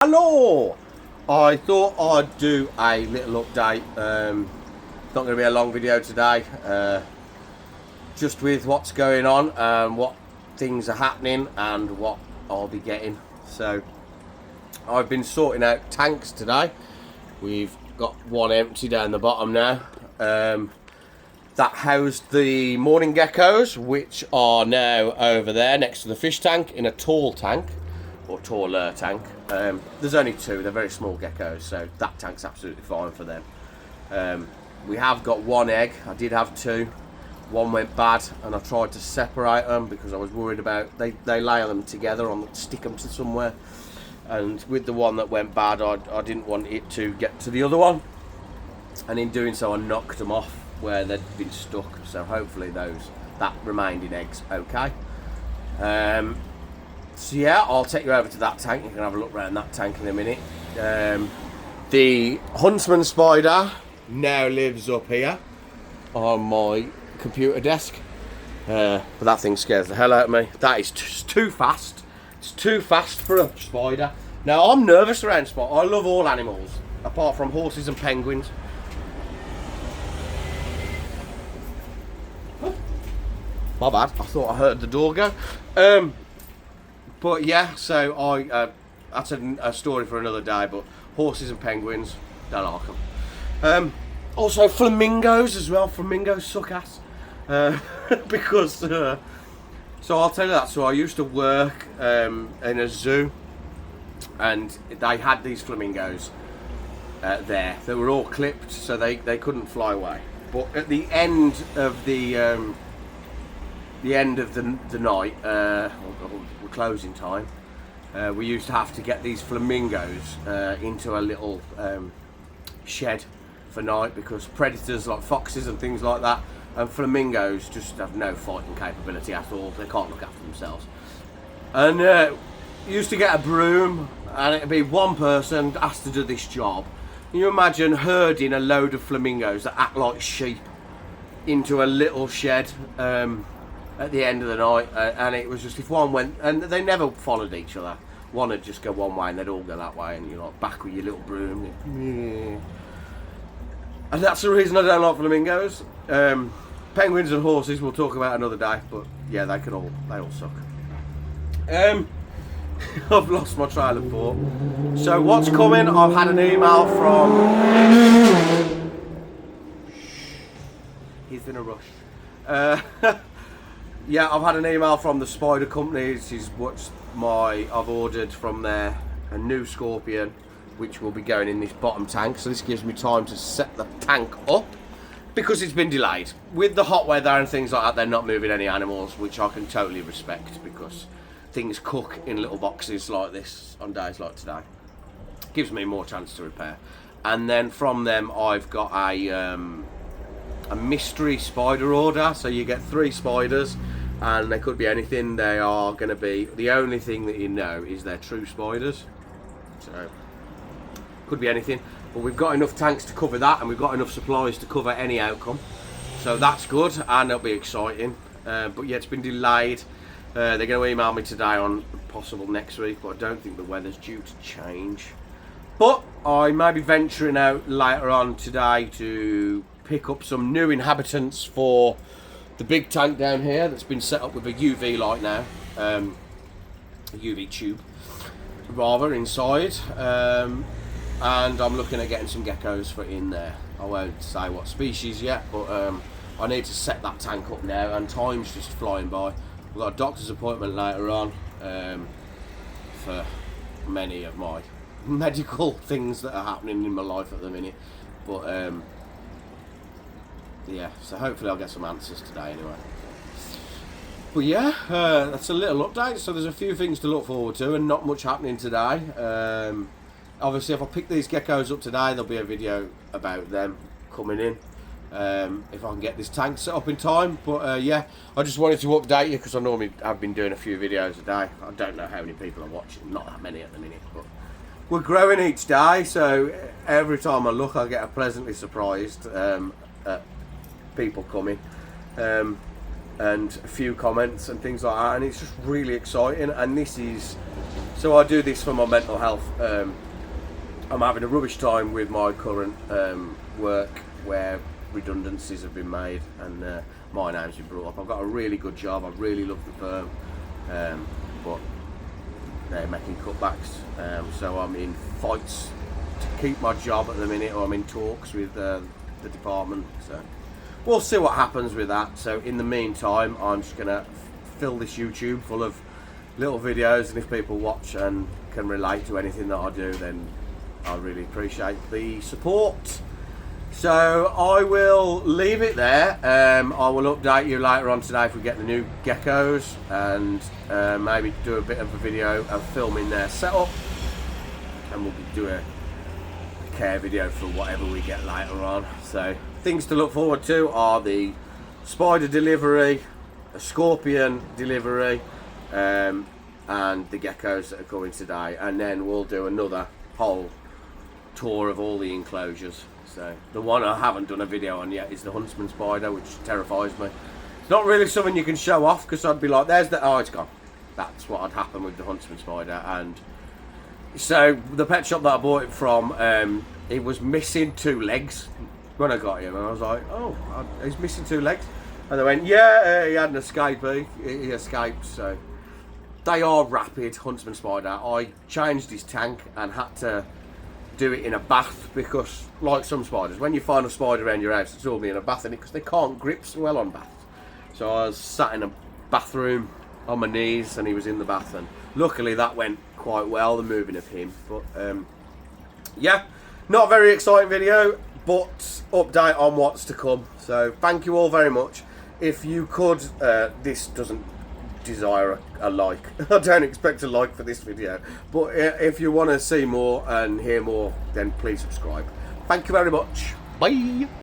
Hello! I thought I'd do a little update. It's not going to be a long video today, just with what's going on and what things are happening and what I'll be getting. So I've been sorting out tanks today. We've got one empty down the bottom now. That housed the morning geckos, which are now over there next to the fish tank in a tall tank. Or taller tank. There's only two, they're very small geckos, so that tank's absolutely fine for them. We have got one egg. I did have two. One went bad and I tried to separate them because I was worried about they lay them together and stick them to somewhere, and with the one that went bad I didn't want it to get to the other one, and in doing so I knocked them off where they'd been stuck, so hopefully that remained in eggs okay. So yeah, I'll take you over to that tank. You can have a look around that tank in a minute. The Huntsman spider now lives up here on my computer desk. But that thing scares the hell out of me. That is too fast. It's too fast for a spider. Now, I'm nervous around spiders. I love all animals, apart from horses and penguins. My bad. I thought I heard the door go. But yeah, so that's a story for another day, but horses and penguins, don't like them. Also flamingos as well. Flamingos suck ass. Because, so I'll tell you that. So I used to work in a zoo, and they had these flamingos there. They were all clipped, so they couldn't fly away. But at the end of the night, or closing time, we used to have to get these flamingos into a little shed for night, because predators like foxes and things like that, and flamingos just have no fighting capability at all. They can't look after themselves. And used to get a broom, and it'd be one person has to do this job. Can you imagine herding a load of flamingos that act like sheep into a little shed at the end of the night, and it was just, if one went, and they never followed each other, one would just go one way and they'd all go that way, and you're like back with your little broom. Yeah. And that's the reason I don't like flamingos. Penguins and horses we'll talk about another day, but yeah, they all suck. I've lost my trail of thought. So what's coming? I've had an email from. He's in a rush. Yeah, I've had an email from the spider company. This is I've ordered from there a new Scorpion, which will be going in this bottom tank. So this gives me time to set the tank up, because it's been delayed. With the hot weather and things like that, they're not moving any animals, which I can totally respect, because things cook in little boxes like this on days like today. Gives me more chance to repair. And then from them I've got a mystery spider order. So you get 3 spiders, and they could be anything. They are going to be, the only thing that you know is they're true spiders, so could be anything, but we've got enough tanks to cover that, and we've got enough supplies to cover any outcome, so that's good, and it'll be exciting. But yeah, it's been delayed. They're going to email me today on possible next week, but I don't think the weather's due to change. But I may be venturing out later on today to pick up some new inhabitants for the big tank down here that's been set up with a UV light now, a UV tube rather, inside, and I'm looking at getting some geckos for in there. I won't say what species yet, but I need to set that tank up now, and time's just flying by. I've got a doctor's appointment later on for many of my medical things that are happening in my life at the minute, but yeah, so hopefully I'll get some answers today anyway. But yeah, that's a little update. So there's a few things to look forward to, and not much happening today. Obviously, if I pick these geckos up today, there'll be a video about them coming in, if I can get this tank set up in time. But yeah, I just wanted to update you, because I normally have been doing a few videos a day. I don't know how many people are watching, not that many at the minute, but we're growing each day, so every time I look I get pleasantly surprised at people coming, and a few comments and things like that, and it's just really exciting. And this is So I do this for my mental health. I'm having a rubbish time with my current work where redundancies have been made and my name's been brought up. I've got a really good job, I really love the firm, but they're making cutbacks, so I'm in fights to keep my job at the minute, or I'm in talks with the department, so we'll see what happens with that. So in the meantime, I'm just gonna fill this YouTube full of little videos, and if people watch and can relate to anything that I do, then I really appreciate the support. So I will leave it there. I will update you later on today if we get the new geckos, and maybe do a bit of a video of filming their setup, and we'll do a care video for whatever we get later on. So things to look forward to are the spider delivery, a scorpion delivery, and the geckos that are coming today, and then we'll do another whole tour of all the enclosures. So the one I haven't done a video on yet is the huntsman spider, which terrifies me. It's not really something you can show off, because I'd be like, there's the, oh, it's gone. That's what had happened with the huntsman spider. And so the pet shop that I bought it from, it was missing 2 legs when I got him, and I was like, oh, he's missing 2 legs. And they went, yeah, he had an escapee, he escaped. So they are rapid, huntsman spider. I changed his tank and had to do it in a bath, because like some spiders, when you find a spider around your house, it's normally in a bath, because they can't grip so well on baths. So I was sat in a bathroom on my knees and he was in the bath, and luckily that went quite well, the moving of him. But yeah, not a very exciting video, but update on what's to come. So thank you all very much. If you could, this doesn't desire a like. I don't expect a like for this video, but if you want to see more and hear more, then please subscribe. Thank you very much. Bye.